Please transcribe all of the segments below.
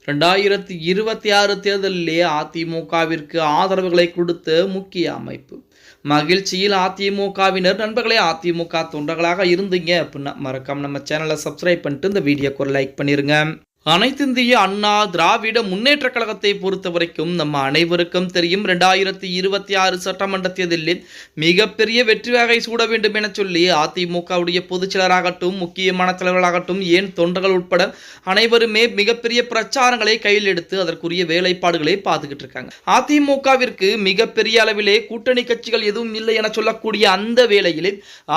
2026 தேர்தலிலே அதிமுகவிற்கு ஆதரவுகளை கொடுத்த முக்கிய அமைப்பு. மகிழ்ச்சியில் அதிமுகவினர். நண்பர்களே, அதிமுக தொண்டர்களாக இருந்தீங்க அப்படின்னா மறக்காம நம்ம சேனலை சப்ஸ்கிரைப் பண்ணிட்டு இந்த வீடியோக்கு ஒரு லைக் பண்ணிருங்க. அனைத்திந்திய அண்ணா திராவிட முன்னேற்ற கழகத்தை பொறுத்த வரைக்கும் நம்ம அனைவருக்கும் தெரியும், 2026 சட்டமன்ற தேர்தலில் மிகப்பெரிய வெற்றி வாகை சூட வேண்டும் என சொல்லி அதிமுகவுடைய பொதுச்செயலராகட்டும், முக்கியமான தலைவர்களாகட்டும், ஏன் தொண்டர்கள் உட்பட அனைவருமே மிகப்பெரிய பிரச்சாரங்களை கையில் எடுத்து அதற்குரிய வேலைப்பாடுகளை பார்த்துக்கிட்டு இருக்காங்க. அதிமுகவிற்கு மிகப்பெரிய அளவிலே கூட்டணி கட்சிகள் எதுவும் இல்லை என சொல்லக்கூடிய அந்த வேளையில்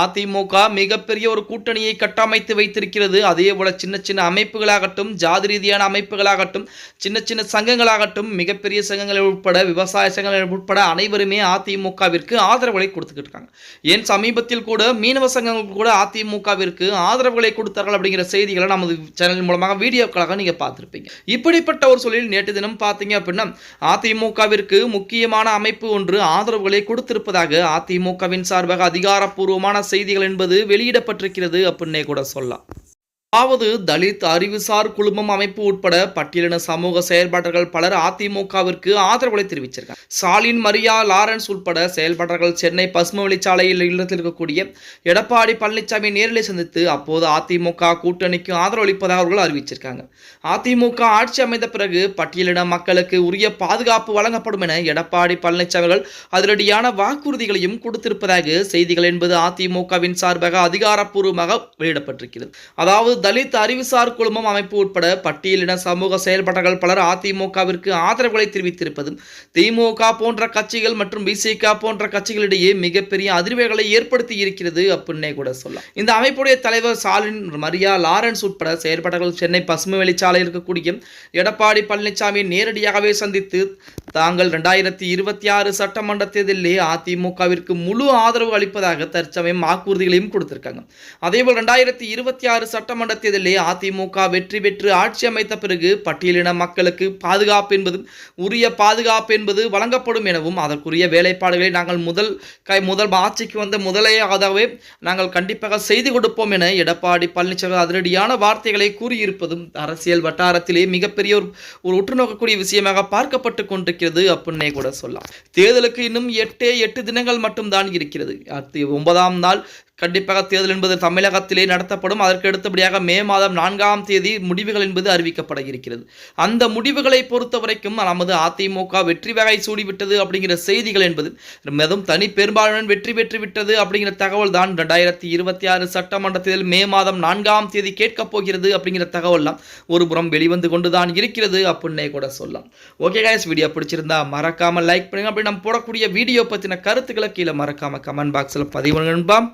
அதிமுக மிகப்பெரிய ஒரு கூட்டணியை கட்டமைத்து வைத்திருக்கிறது. அதே போல சின்ன சின்ன அமைப்புகளாகட்டும், ஜாதி ரீதியான அமைப்புகளாகட்டும், சின்ன சின்ன சங்கங்களாகட்டும், மிகப்பெரிய சங்கங்கள் உட்பட, விவசாய சங்கங்கள் உட்பட அனைவருமே அதிமுகவிற்கு ஆதரவுகளை கொடுத்துக்கிட்டு இருக்காங்க. ஏன் சமீபத்தில் கூட மீனவ சங்கங்கள் கூட அதிமுகவிற்கு ஆதரவுகளை கொடுத்தார்கள் அப்படிங்கிற செய்திகளை நமது சேனல் மூலமாக வீடியோக்களாக நீங்க பார்த்திருப்பீங்க. இப்படிப்பட்ட ஒரு சூழலில் நேற்று தினம் பார்த்தீங்க அப்படின்னா அதிமுகவிற்கு முக்கியமான அமைப்பு ஒன்று ஆதரவுகளை கொடுத்திருப்பதாக அதிமுகவின் சார்பாக அதிகாரப்பூர்வமான செய்திகள் என்பது வெளியிடப்பட்டிருக்கிறது அப்படின்னே கூட சொல்லலாம். அதாவது தலித் அறிவுசார் குழுமம் அமைப்பு உட்பட பட்டியலின சமூக செயல்பாட்டர்கள் பலர் அதிமுகவிற்கு ஆதரவுகளை தெரிவிச்சிருக்காங்க. ஸ்டாலின், மரியா லாரன்ஸ் உட்பட செயல்பாட்டர்கள் சென்னை பசுமை வழிச்சாலையில் இல்லத்தில் இருக்கக்கூடிய எடப்பாடி பழனிசாமி நேரில் சந்தித்து அப்போது அதிமுக கூட்டணிக்கு ஆதரவு அளிப்பதாக அவர்கள் அறிவிச்சிருக்காங்க. அதிமுக ஆட்சி அமைந்த பிறகு பட்டியலின மக்களுக்கு உரிய பாதுகாப்பு வழங்கப்படும் என எடப்பாடி பழனிசாமி அவர்கள் அதிரடியான வாக்குறுதிகளையும் கொடுத்திருப்பதாக செய்திகள் என்பது அதிமுகவின் சார்பாக அதிகாரப்பூர்வமாக வெளியிடப்பட்டிருக்கிறது. அதாவது தலித் அறிவுசார் குழுமம் அமைப்பு உட்பட பட்டியலின சமூக செயல்பாட்டர்கள் பலர் அதிமுகவிற்கு ஆதரவுகளை தெரிவித்திருப்பதும் திமுக போன்ற கட்சிகள் மற்றும் பிசிக போன்ற கட்சிகளிடையே மிகப்பெரிய அதிர்வுகளை ஏற்படுத்தி இருக்கிறது அப்படின்னே கூட சொல்லலாம். இந்த அமைப்புடைய தலைவர் ஸ்டாலின், மரியா லாரன்ஸ் உட்பட செயல்பாட்டர்கள் சென்னை பசுமை வழிச்சாலை இருக்கக்கூடிய எடப்பாடி பழனிசாமி நேரடியாகவே சந்தித்து தாங்கள் 2026 சட்டமன்ற தேர்தலிலே அதிமுகவிற்கு முழு ஆதரவு அளிப்பதாக தற்சமயம் வாக்குறுதிகளையும் கொடுத்திருக்காங்க. அதேபோல் 2026 சட்டமன்ற தேர்தலிலே அதிமுக வெற்றி பெற்று ஆட்சி அமைத்த பிறகு பட்டியலின மக்களுக்கு பாதுகாப்பு என்பது உரிய பாதுகாப்பு என்பது வழங்கப்படும் எனவும் அதற்குரிய வேலைப்பாடுகளை நாங்கள் முதல் ஆட்சிக்கு வந்த முதலையாகவே நாங்கள் கண்டிப்பாக செய்து கொடுப்போம் என எடப்பாடி பழனிசாமி அதிரடியான வார்த்தைகளை கூறியிருப்பதும் அரசியல் வட்டாரத்திலே மிகப்பெரிய ஒரு உற்றுநோக்கக்கூடிய விஷயமாக பார்க்கப்பட்டு கொண்டிருக்கிறது அப்படின்னே கூட சொல்லலாம். தேர்தலுக்கு இன்னும் 8 தினங்கள் மட்டும்தான் இருக்கிறது. 9ஆம் நாள் கண்டிப்பாக தேர்தல் என்பது தமிழகத்திலே நடத்தப்படும். அதற்கு அடுத்தபடியாக மே மாதம் 4ஆம் தேதி முடிவுகள் என்பது அறிவிக்கப்பட இருக்கிறது. அந்த முடிவுகளை பொறுத்த வரைக்கும் நமது அதிமுக வெற்றி வகை சூடிவிட்டது அப்படிங்கிற செய்திகள் என்பது மிகவும் தனி பெரும்பாலுடன் வெற்றி பெற்று விட்டது அப்படிங்கிற தகவல் தான் 2026 சட்டமன்ற தேர்தல் மே மாதம் 4ஆம் தேதி கேட்கப் போகிறது அப்படிங்கிற தகவல்லாம் ஒரு புறம் வெளிவந்து கொண்டுதான் இருக்கிறது அப்படின்னே கூட சொல்லலாம். ஓகே கைஸ், வீடியோ பிடிச்சிருந்தா மறக்காம லைக் பண்ணுங்க. அப்படி நம்ம போடக்கூடிய வீடியோ பற்றின கருத்துக்களை கீழே மறக்காம கமெண்ட் பாக்ஸில் பதிவு பண்ணுங்க.